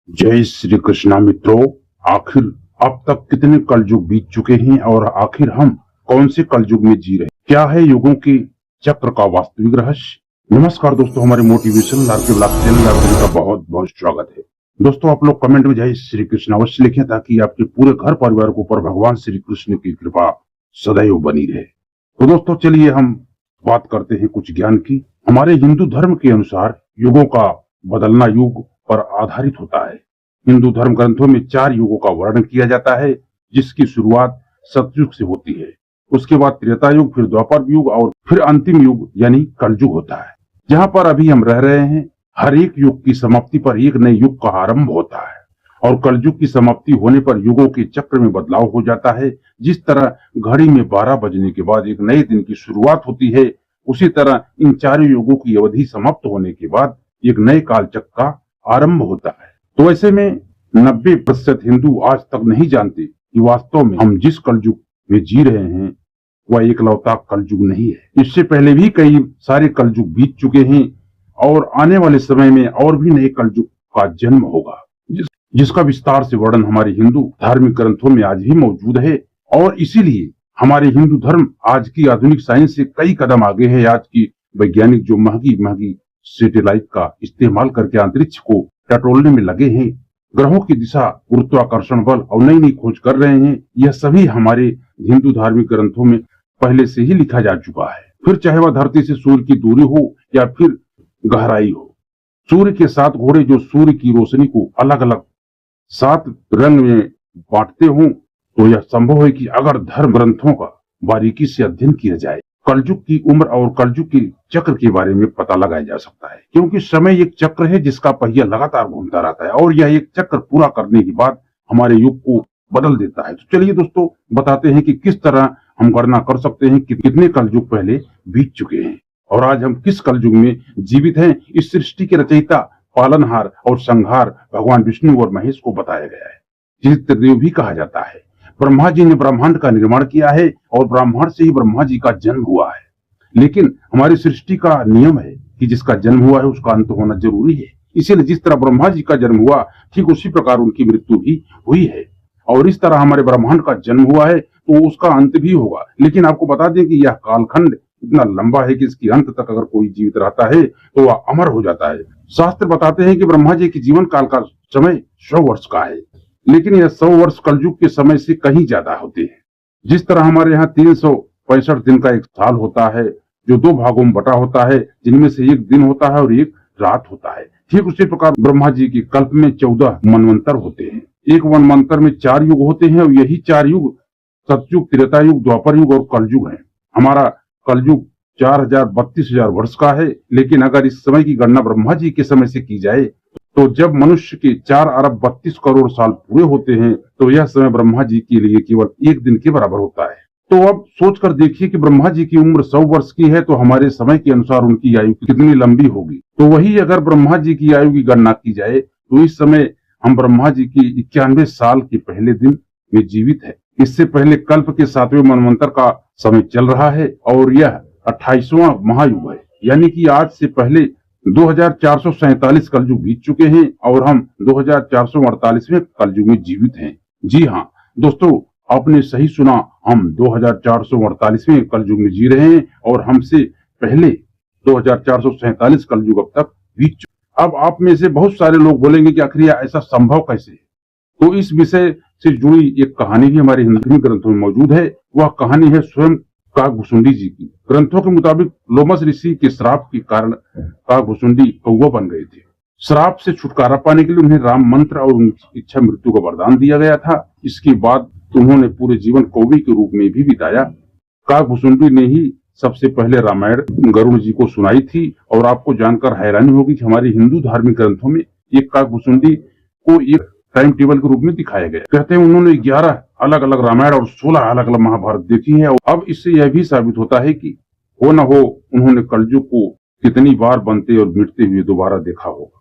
जय श्री कृष्णा मित्रों। आखिर अब तक कितने कलयुग बीत चुके हैं और आखिर हम कौन से कलयुग में जी रहे हैं? क्या है युगों के चक्र का वास्तविक रहस्य? नमस्कार दोस्तों, हमारे मोटिवेशनल आरके ब्लॉग चैनल में का बहुत बहुत स्वागत है। दोस्तों, आप लोग कमेंट में जय श्री कृष्ण अवश्य लिखें ताकि आपके पूरे घर परिवार के ऊपर भगवान श्री कृष्ण की कृपा सदैव बनी रहे। तो दोस्तों, चलिए हम बात करते हैं कुछ ज्ञान की। हमारे हिंदू धर्म के अनुसार युगों का बदलना युग पर आधारित होता है। हिंदू धर्म ग्रंथों में 4 युगों का वर्णन किया जाता है, जिसकी शुरुआत सतयुग से होती है। उसके बाद त्रेता युग, फिर द्वापर युग और फिर अंतिम युग यानी कलयुग होता है। जहाँ पर अभी हम रह रहे हैं, हर एक युग की समाप्ति पर एक नए युग का आरंभ होता है और कलयुग की समाप्ति होने पर युगों के चक्र में बदलाव हो जाता है। जिस तरह घड़ी में 12 बजने के बाद एक नए दिन की शुरुआत होती है, उसी तरह इन 4 युगों की अवधि समाप्त होने के बाद एक नए काल चक्र का आरंभ होता है। तो ऐसे में 90% हिंदू आज तक नहीं जानते कि वास्तव में हम जिस कलयुग में जी रहे हैं वह एकलौता कलयुग नहीं है। इससे पहले भी कई सारे कलयुग बीत चुके हैं और आने वाले समय में और भी नए कलयुग का जन्म होगा, जिसका विस्तार से वर्णन हमारे हिंदू धार्मिक ग्रंथों में आज भी मौजूद है। और इसीलिए हमारे हिंदू धर्म आज की आधुनिक साइंस से कई कदम आगे है। आज की वैज्ञानिक जो महंगी महंगी सैटेलाइट का इस्तेमाल करके अंतरिक्ष को टटोलने में लगे हैं, ग्रहों की दिशा, गुरुत्वाकर्षण बल और नई नई खोज कर रहे हैं, यह सभी हमारे हिंदू धार्मिक ग्रंथों में पहले से ही लिखा जा चुका है। फिर चाहे वह धरती से सूर्य की दूरी हो या फिर गहराई हो, सूर्य के 7 घोड़े जो सूर्य की रोशनी को अलग अलग 7 रंग में बांटते हों, तो यह संभव है कि अगर धर्म ग्रंथों का बारीकी से अध्ययन किया जाए, कलयुग की उम्र और कलयुग के चक्र के बारे में पता लगाया जा सकता है। क्योंकि समय एक चक्र है जिसका पहिया लगातार घूमता रहता है और यह एक चक्र पूरा करने के बाद हमारे युग को बदल देता है। तो चलिए दोस्तों, बताते हैं कि किस तरह हम गणना कर सकते हैं कि कितने कलयुग पहले बीत चुके हैं और आज हम किस कलयुग में जीवित हैं। इस सृष्टि के रचयिता, पालनहार और संहार भगवान विष्णु और महेश को बताया गया है, जिसे त्रिदेव भी कहा जाता है। ब्रह्मा जी ने ब्रह्मांड का निर्माण किया है और ब्राह्मण से ही ब्रह्मा जी का जन्म हुआ है। लेकिन हमारी सृष्टि का नियम है कि जिसका जन्म हुआ है उसका अंत होना जरूरी है। इसीलिए जिस तरह ब्रह्मा जी का जन्म हुआ, ठीक उसी प्रकार उनकी मृत्यु भी हुई है और इस तरह हमारे ब्रह्मांड का जन्म हुआ है तो उसका अंत भी होगा। लेकिन आपको बता दें कि यह कालखंड इतना लंबा है कि इसके अंत तक अगर कोई जीवित रहता है तो वह अमर हो जाता है। शास्त्र बताते हैं कि ब्रह्मा जी के जीवन काल का समय 100 वर्ष का है, लेकिन यह 100 वर्ष कलयुग के समय से कहीं ज्यादा होते हैं। जिस तरह हमारे यहाँ 365 दिन का एक साल होता है, जो 2 भागों में बटा होता है, जिनमें से एक दिन होता है और एक रात होता है, ठीक उसी प्रकार ब्रह्मा जी के कल्प में 14 मनवंतर होते हैं। एक मनवंतर में 4 युग होते हैं और यही 4 युग सतयुग, त्रेता युग, द्वापर युग और कलयुग है। हमारा कलयुग 4032,000 वर्ष का है। लेकिन अगर इस समय की गणना ब्रह्मा जी के समय से की जाए तो जब मनुष्य के 4 अरब 32 करोड़ साल पूरे होते हैं तो यह समय ब्रह्मा जी के लिए केवल एक दिन के बराबर होता है। तो अब सोचकर देखिए कि ब्रह्मा जी की उम्र 100 वर्ष की है तो हमारे समय के अनुसार उनकी आयु कितनी लंबी होगी। तो वही अगर ब्रह्मा जी की आयु की गणना की जाए तो इस समय हम ब्रह्मा जी की 91 साल के पहले दिन में जीवित है। इससे पहले कल्प के 7वें मनवंतर का समय चल रहा है और यह 28वां महायुग है, यानी कि आज से पहले 2447 कलयुग बीत चुके हैं और हम 2448वें कलयुग में जीवित हैं। जी हाँ दोस्तों, आपने सही सुना, हम 2448वें कलयुग में जी रहे हैं और हमसे पहले 2447 कलयुग अब तक बीत चुके। अब आप में से बहुत सारे लोग बोलेंगे कि आखिर ऐसा संभव कैसे है। तो इस विषय से जुड़ी एक कहानी भी हमारे हिंदू ग्रंथों में मौजूद है। वह कहानी है स्वयं काकभुसुंडी जी की। ग्रंथों के मुताबिक लोमस ऋषि के श्राप के कारण काकभुसुंडी कौवा बन गए थे। श्राप से छुटकारा पाने के लिए उन्हें राम मंत्र और उनकी इच्छा मृत्यु का वरदान दिया गया था। इसके बाद उन्होंने पूरे जीवन कौवे के रूप में भी बिताया। काकभुसुंडी ने ही सबसे पहले रामायण गरुड़ जी को सुनाई थी और आपको जानकर हैरानी होगी कि हमारे हिंदू धार्मिक ग्रंथों में एक काकभुसुंडी को एक टाइम टेबल के रूप में दिखाया गया। कहते हैं उन्होंने 11 अलग अलग रामायण और 16 अलग अलग महाभारत देखी है। अब इससे यह भी साबित होता है कि हो न हो उन्होंने कलयुग को कितनी बार बनते और मिटते हुए दोबारा देखा होगा।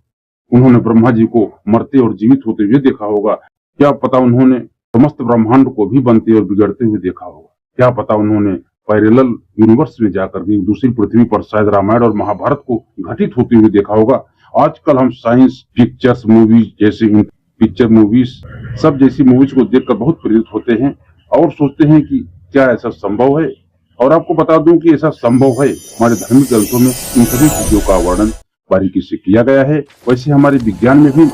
उन्होंने ब्रह्मा जी को मरते और जीवित होते हुए देखा होगा। क्या पता उन्होंने समस्त ब्रह्मांड को भी बनते और बिगड़ते हुए देखा होगा। क्या पता उन्होंने पैरेलल यूनिवर्स में जाकर के दूसरी पृथ्वी पर शायद रामायण और महाभारत को घटित होते हुए देखा होगा। आजकल हम साइंस पिक्चर्स मूवीज जैसे पिक्चर मूवीज सब जैसी मूवीज को देखकर बहुत प्रेरित होते हैं और सोचते हैं कि क्या ऐसा संभव है। और आपको बता दूं कि ऐसा संभव है। हमारे धार्मिक ग्रंथों में इन सभी चीजों का वर्णन बारीकी से किया गया है। वैसे हमारे विज्ञान में भी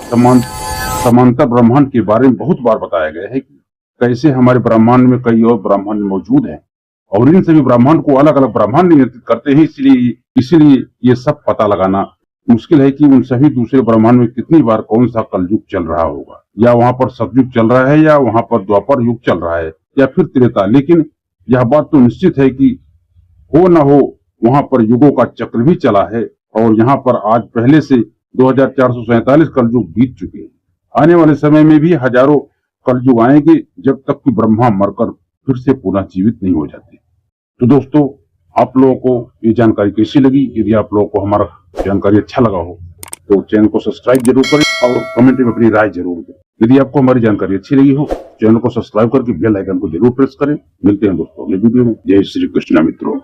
समांतर ब्रह्मांड के बारे में बहुत बार बताया गया है कि कैसे हमारे ब्रह्मांड में कई और ब्रह्मांड मौजूद हैं और इन सभी ब्रह्मांड को अलग अलग ब्रह्मांड नियंत्रित करते हैं। इसलिए ये सब पता लगाना मुश्किल है कि उन सभी दूसरे ब्रह्मांड में कितनी बार कौन सा कलयुग चल रहा होगा, या वहां पर सतयुग चल रहा है, या वहां पर द्वापर युग चल रहा है, या फिर त्रेता। लेकिन यह बात तो निश्चित है कि हो न हो वहां पर युगों का चक्र भी चला है और यहाँ पर आज पहले से 2447 कलयुग बीत चुके हैं। आने वाले समय में भी हजारों कलयुग आएंगे जब तक कि ब्रह्मा मरकर फिर से पुनः जीवित नहीं हो जाते। तो दोस्तों, आप लोगों को ये जानकारी कैसी लगी? यदि आप लोगों को हमारा जानकारी अच्छा लगा हो तो चैनल को सब्सक्राइब जरूर करें और कमेंट में अपनी राय जरूर दें। यदि आपको हमारी जानकारी अच्छी लगी हो चैनल को सब्सक्राइब करके बेल आइकन को जरूर प्रेस करें। मिलते हैं दोस्तों अगले वीडियो में। जय श्री कृष्ण मित्रों।